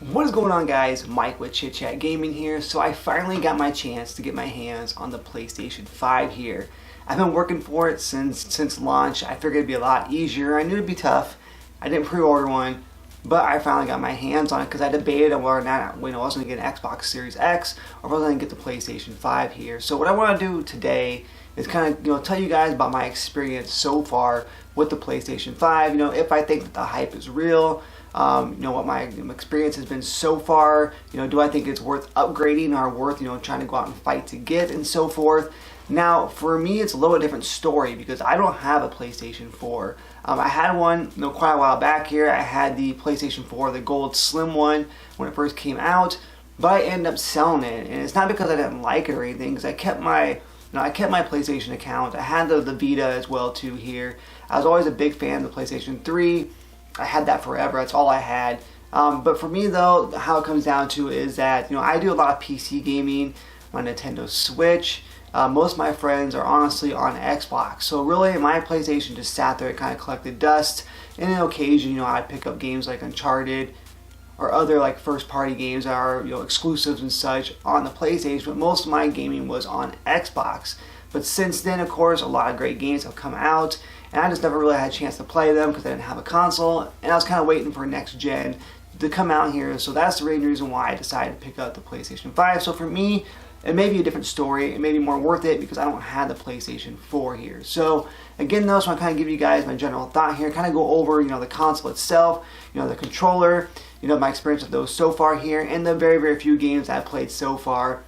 What is going on, guys? Mike with Chit Chat Gaming here. So I finally got my chance to get my hands on the PlayStation 5 here. I've been working for it since launch. I figured it'd be a lot easier. I knew it'd be tough. I didn't pre-order one, but I finally got my hands on it because I debated on whether or not I was going to get an Xbox Series X or whether I was going to get the PlayStation 5 here. So what I want to do today is kind of tell you guys about my experience so far with the PlayStation 5. If I think that the hype is real. What my experience has been so far. Do I think it's worth upgrading or worth trying to go out and fight to get and so forth. Now for me it's a little bit different story because I don't have a PlayStation 4. I had one quite a while back here. I had the PlayStation 4, the gold slim one when it first came out, but I ended up selling it, and it's not because I didn't like it or anything, because I kept my PlayStation account. I had the Vita as well too here. I was always a big fan of the PlayStation 3. I had that forever. That's all I had. But for me though, how it comes down to is that I do a lot of PC gaming on Nintendo Switch. Most of my friends are honestly on Xbox. So really my PlayStation just sat there and kind of collected dust. And on occasion, I'd pick up games like Uncharted or other like first party games that are exclusives and such on the PlayStation. But most of my gaming was on Xbox. But since then, of course, a lot of great games have come out, and I just never really had a chance to play them because I didn't have a console, and I was kind of waiting for next gen to come out here. So that's the main reason why I decided to pick up the PlayStation 5. So for me, it may be a different story. It may be more worth it because I don't have the PlayStation 4 here. So again, though, so I kind of give you guys my general thought here, kind of go over the console itself, the controller, my experience with those so far here, and the very, very few games I've played so far.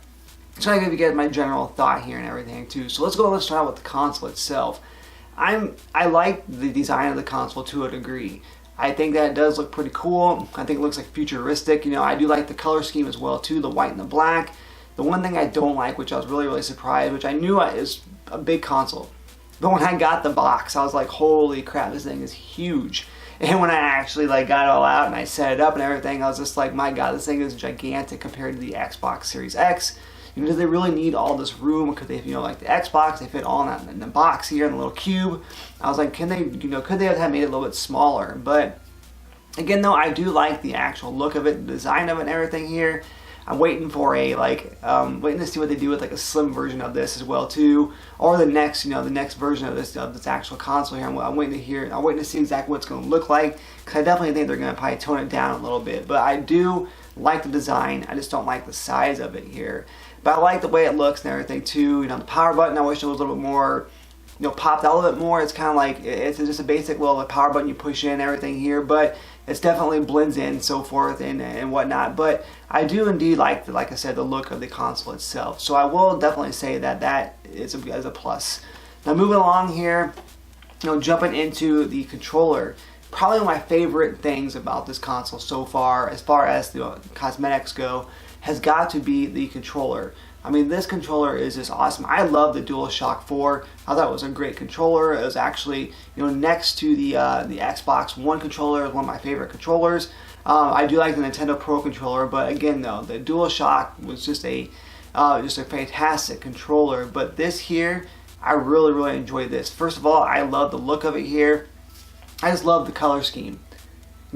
So I give you guys my general thought here and everything too. So let's start out with the console itself. I like the design of the console to a degree. I think that it does look pretty cool. I think it looks like futuristic. I do like the color scheme as well too, the white and the black. The one thing I don't like, which I was really, really surprised, which I knew is a big console, but when I got the box, I was like, holy crap, this thing is huge. And when I actually got it all out and I set it up and everything, I was just like, my god, this thing is gigantic compared to the Xbox Series X. Do they really need all this room? Because they, like the Xbox, they fit all in the box here in the little cube. I was like, can they, could they have made it a little bit smaller? But again, though, I do like the actual look of it, the design of it, and everything here. I'm waiting for waiting to see what they do with a slim version of this as well too, or the next, the next version of this actual console here. I'm waiting to see exactly what it's going to look like, because I definitely think they're going to probably tone it down a little bit. But I do like the design. I just don't like the size of it here. But I like the way it looks and everything too. The power button, I wish it was a little bit more, popped out a little bit more. It's kind of like, it's just a basic little power button you push in and everything here, but it's definitely blends in so forth and whatnot. But I do indeed like I said, the look of the console itself. So I will definitely say that is a plus. Now moving along here, jumping into the controller. Probably one of my favorite things about this console so far as the cosmetics go, has got to be the controller. I mean, this controller is just awesome. I love the DualShock 4. I thought it was a great controller. It was actually, next to the Xbox One controller, one of my favorite controllers. I do like the Nintendo Pro controller, but again, though, the DualShock was just a fantastic controller. But this here, I really, really enjoy this. First of all, I love the look of it here. I just love the color scheme.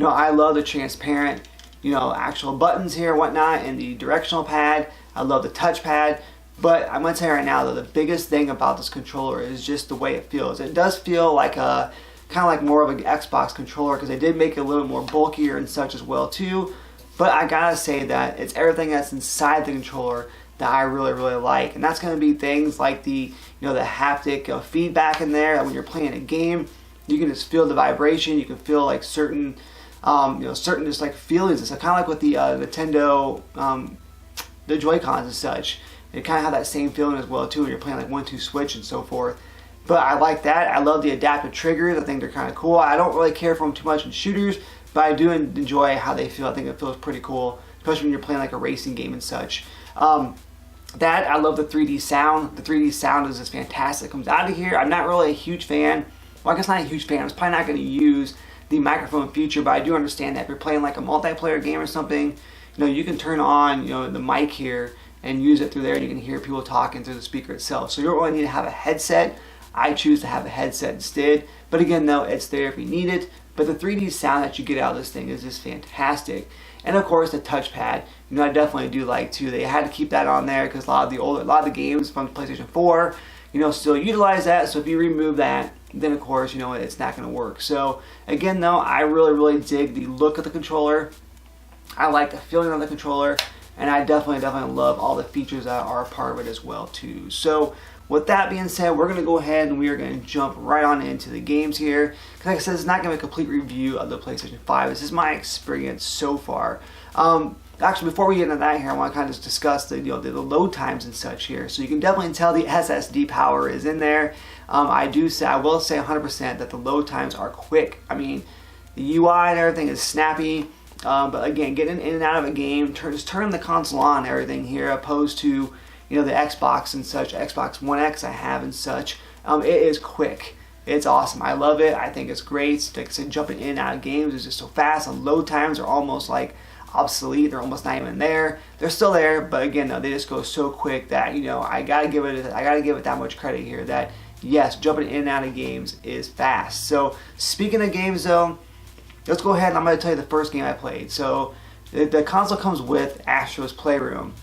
I love the transparent, actual buttons here and whatnot, and the directional pad. I love the touchpad. But I'm going to tell you right now that the biggest thing about this controller is just the way it feels. It does feel like a kind of like more of an Xbox controller, because they did make it a little more bulkier and such as well too. But I gotta say that it's everything that's inside the controller that I really, really like, and that's going to be things like the the haptic feedback in there. That when you're playing a game, you can just feel the vibration. You can feel like certain certain just like feelings. It's kind of like with the Nintendo the Joy-Cons and such. It kind of have that same feeling as well too when you're playing like 1-2 switch and so forth. But I like that. I love the adaptive triggers. I think they're kind of cool. I don't really care for them too much in shooters, but I do enjoy how they feel. I think it feels pretty cool, especially when you're playing like a racing game and such. That I love the 3D sound. The 3D sound is just fantastic. It comes out of here. I'm not really a huge fan. Well, I guess not a huge fan. I'm probably not going to use the microphone feature, but I do understand that if you're playing like a multiplayer game or something, you can turn on the mic here and use it through there, and you can hear people talking through the speaker itself. So you don't really need to have a headset. I choose to have a headset instead. But again, though, it's there if you need it. but the 3D sound that you get out of this thing is just fantastic. And of course the touchpad, I definitely do like too. They had to keep that on there because a lot of the games from PlayStation 4, still utilize that. So if you remove that, then of course, it's not going to work. So again though, I really dig the look of the controller. I like the feeling of the controller, and I definitely love all the features that are a part of it as well too. So with that being said, we're going to go ahead and we are going to jump right on into the games here. Because like I said, it's not going to be a complete review of the PlayStation 5. This is my experience so far. Actually, before we get into that here, I want to kind of just discuss the load times and such here. So you can definitely tell the SSD power is in there. I will say 100% that the load times are quick. I mean, the UI and everything is snappy. But again, getting in and out of a game, just turning the console on and everything here, opposed to the Xbox and such, Xbox One X I have and such. It is quick. It's awesome. I love it. I think it's great. Like I said, jumping in and out of games is just so fast. And load times are almost like obsolete. They're almost not even there. They're still there, but again, no, they just go so quick that I gotta give it that much credit here. That yes, jumping in and out of games is fast. So speaking of games though, let's go ahead and I'm going to tell you the first game I played. So the console comes with Astro's Playroom,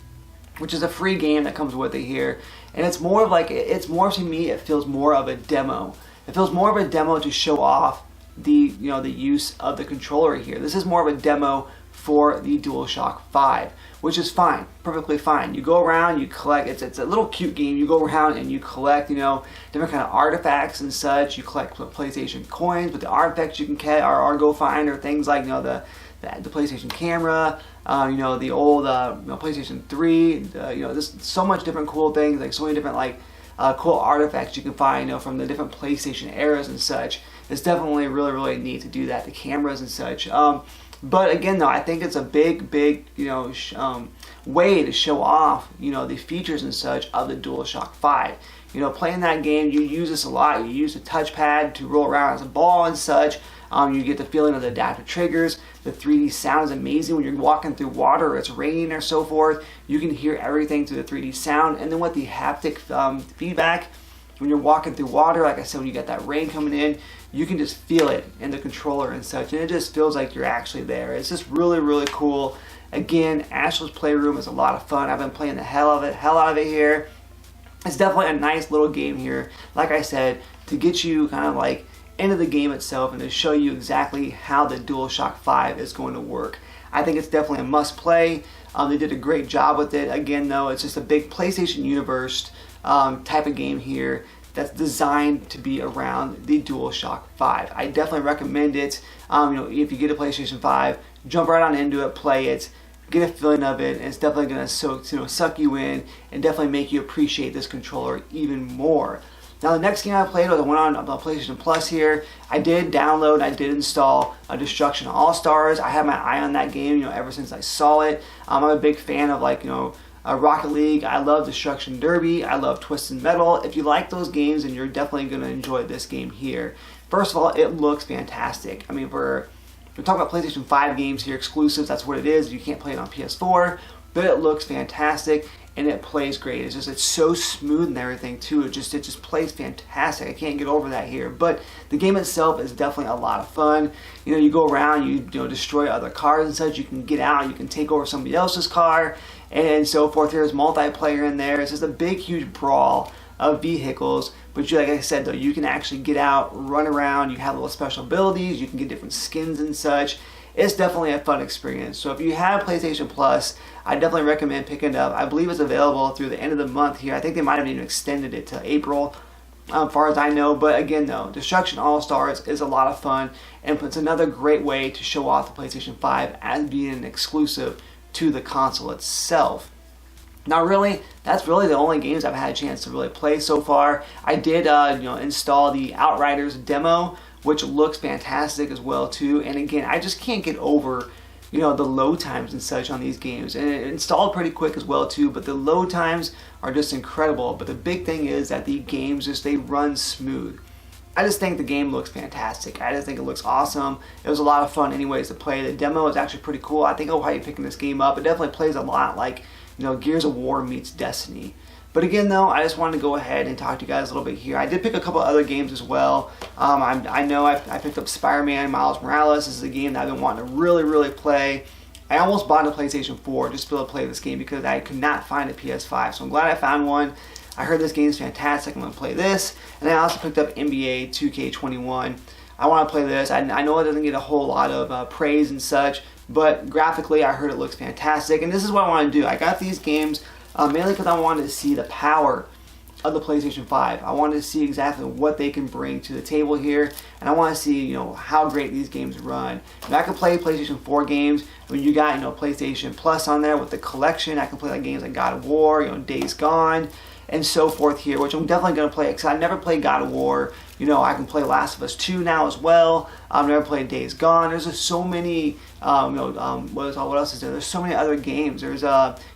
which is a free game that comes with it here. And it's more to me, it feels more of a demo. It feels more of a demo to show off the use of the controller here. This is more of a demo for the DualShock 5, which is fine, perfectly fine. You go around, you collect, it's a little cute game. You go around and you collect, different kind of artifacts and such. You collect PlayStation coins, but the artifacts you can get or go find are things like, the PlayStation camera, the old PlayStation 3, there's so much different cool things, like so many different cool artifacts you can find, from the different PlayStation eras and such. It's definitely really neat to do that, the cameras and such. But again though, I think it's a big way to show off, the features and such of the DualShock 5. Playing that game, you use this a lot. You use the touchpad to roll around as a ball and such. You get the feeling of the adaptive triggers. The 3D sound is amazing when you're walking through water or it's raining or so forth. You can hear everything through the 3D sound. And then with the haptic feedback, when you're walking through water, like I said, when you get that rain coming in, you can just feel it in the controller and such, and it just feels like you're actually there. It's just really cool. Again, Astro's Playroom is a lot of fun. I've been playing the hell out of it here. It's definitely a nice little game here, like I said, to get you kind of into the game itself and to show you exactly how the DualShock 5 is going to work. I think it's definitely a must play. They did a great job with it. Again though, it's just a big PlayStation universe type of game here that's designed to be around the DualShock 5. I definitely recommend it. If you get a PlayStation 5, jump right on into it, play it, get a feeling of it, and it's definitely going to suck you in and definitely make you appreciate this controller even more. Now the next game I played was the one on PlayStation Plus here. I did download, I did install Destruction All-Stars. I had my eye on that game, ever since I saw it. I'm a big fan of Rocket League. I love Destruction Derby. I love Twisted Metal. If you like those games, then you're definitely going to enjoy this game here. First of all, it looks fantastic. I mean, we're talking about PlayStation 5 games here, exclusives. That's what it is. You can't play it on PS4, but it looks fantastic and it plays great. It's so smooth and everything too. It just plays fantastic. I can't get over that here. But the game itself is definitely a lot of fun. You go around, you destroy other cars and such. You can get out, you can take over somebody else's car, and so forth. There's multiplayer in there. It's just a big, huge brawl of vehicles. But like I said, though, you can actually get out, run around. You have little special abilities. You can get different skins and such. It's definitely a fun experience. So if you have PlayStation Plus, I definitely recommend picking it up. I believe it's available through the end of the month here. I think they might have even extended it to April, as far as I know. But again, though, Destruction All-Stars is a lot of fun, and it's another great way to show off the PlayStation 5 as being an exclusive to the console itself. Now really, that's really the only games I've had a chance to really play so far. I did install the Outriders demo, which looks fantastic as well too. And again, I just can't get over the load times and such on these games. And it installed pretty quick as well too, but the load times are just incredible. But the big thing is that the games they run smooth. I just think the game looks fantastic. I just think it looks awesome. It was a lot of fun anyways to play. The demo is actually pretty cool. I think I'll probably be picking this game up. It definitely plays a lot like Gears of War meets Destiny. But again though, I just wanted to go ahead and talk to you guys a little bit here. I did pick a couple other games as well. I know I picked up Spider-Man Miles Morales. This is a game that I've been wanting to really play. I almost bought a PlayStation 4 just to be able to play this game because I could not find a PS5. So I'm glad I found one. I heard this game is fantastic. I'm going to play this. And I also picked up NBA 2K21. I want to play this. I know it doesn't get a whole lot of praise and such, but graphically I heard it looks fantastic. And this is what I want to do. I got these games mainly because I wanted to see the power of the PlayStation 5. I wanted to see exactly what they can bring to the table here, and I want to see, how great these games run. And I can play PlayStation 4 games. I mean, you got, PlayStation Plus on there with the collection. I can play like games like God of War, Days Gone, and so forth here, which I'm definitely going to play because I never played God of War. I can play Last of Us 2 now as well. I've never played Days Gone. There's just so many, what else is there? There's so many other games. There's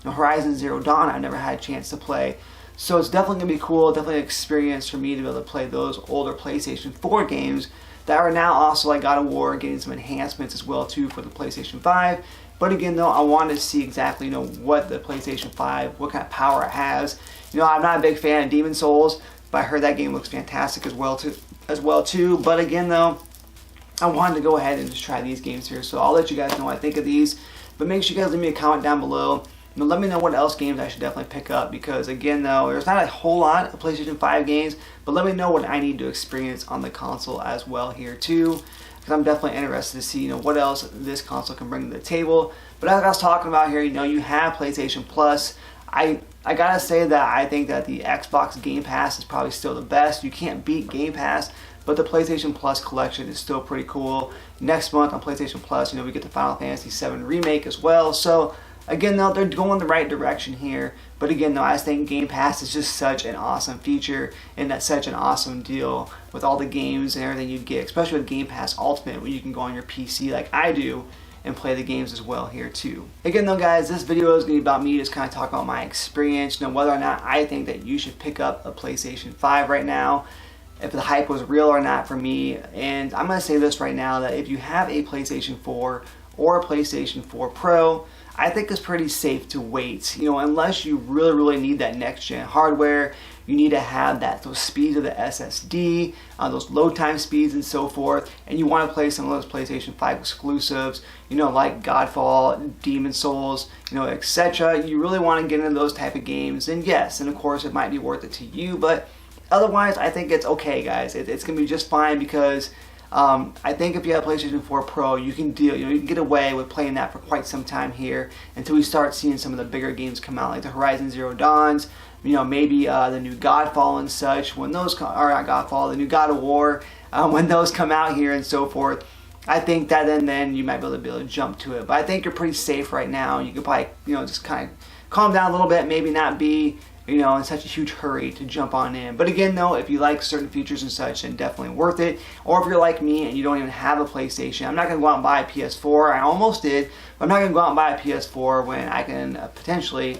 Horizon Zero Dawn I've never had a chance to play. So it's definitely going to be cool, definitely an experience for me to be able to play those older PlayStation 4 games that are now also like God of War, getting some enhancements as well too for the PlayStation 5. But again though, I wanted to see exactly what the PlayStation 5, what kind of power it has. I'm not a big fan of Demon Souls, but I heard that game looks fantastic as well too. But again though, I wanted to go ahead and just try these games here. So I'll let you guys know what I think of these. But make sure you guys leave me a comment down below. Let me know what else games I should definitely pick up, because again though, there's not a whole lot of PlayStation 5 games, but let me know what I need to experience on the console as well here too, because I'm definitely interested to see what else this console can bring to the table. But as I was talking about here, you have PlayStation Plus. I gotta say that I think that the Xbox Game Pass is probably still the best. You can't beat Game Pass, but the PlayStation Plus collection is still pretty cool. Next month on PlayStation Plus, we get the Final Fantasy VII Remake as well. So again though, they're going the right direction here. But again though, I just think Game Pass is just such an awesome feature, and that's such an awesome deal with all the games and everything you get, especially with Game Pass Ultimate, where you can go on your PC like I do and play the games as well here too. Again though guys, this video is going to be about me just kind of talking about my experience, whether or not I think that you should pick up a PlayStation 5 right now, if the hype was real or not for me. And I'm going to say this right now, that if you have a PlayStation 4 or a PlayStation 4 Pro, I think it's pretty safe to wait, unless you really need that next gen hardware. You need to have those speeds of the SSD, those load time speeds and so forth, and you want to play some of those PlayStation 5 exclusives, like Godfall, Demon Souls, etc. You really want to get into those type of games, and yes, and of course it might be worth it to you, but otherwise I think it's okay, guys. It's going to be just fine, because I think if you have PlayStation 4 Pro, you can you can get away with playing that for quite some time here until we start seeing some of the bigger games come out, like the Horizon Zero Dawns, maybe the new Godfall and such, when those come, or not Godfall, the new God of War, when those come out here and so forth. I think that then you might be able to jump to it. But I think you're pretty safe right now. You could probably, just kind of calm down a little bit, maybe not be in such a huge hurry to jump on in. But again though, if you like certain features and such, then definitely worth it. Or if you're like me and you don't even have a PlayStation, I'm not going to go out and buy a PS4. I almost did, but I'm not going to go out and buy a PS4 when I can potentially,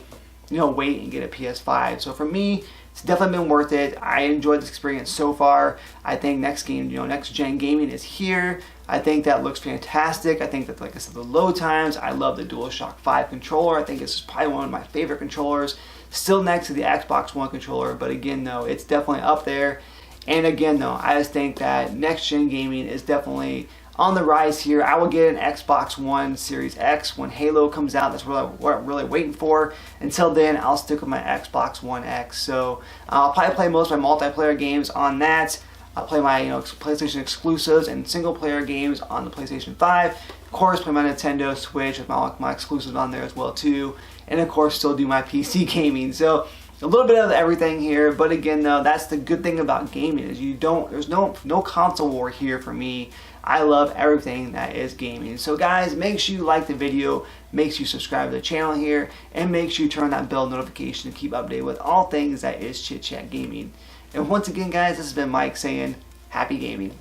wait and get a PS5. So for me, it's definitely been worth it. I enjoyed this experience so far. I think next gen gaming is here. I think that looks fantastic. I think that, like I said, the load times, I love the DualShock 5 controller. I think it's probably one of my favorite controllers. Still next to the Xbox One controller, but again though, it's definitely up there. And again though, I just think that next gen gaming is definitely on the rise here. I will get an Xbox One Series X when Halo comes out. That's what I'm really waiting for. Until then, I'll stick with my Xbox One X. So I'll probably play most of my multiplayer games on that. I'll play my PlayStation exclusives and single player games on the PlayStation 5. Of course, play my Nintendo Switch with my exclusives on there as well too. And of course, still do my PC gaming. So a little bit of everything here. But again, though, that's the good thing about gaming, is there's no console war here for me. I love everything that is gaming. So guys, make sure you like the video, make sure you subscribe to the channel here, and make sure you turn on that bell notification to keep updated with all things that is Chit Chat Gaming. And once again, guys, this has been Mike saying, happy gaming.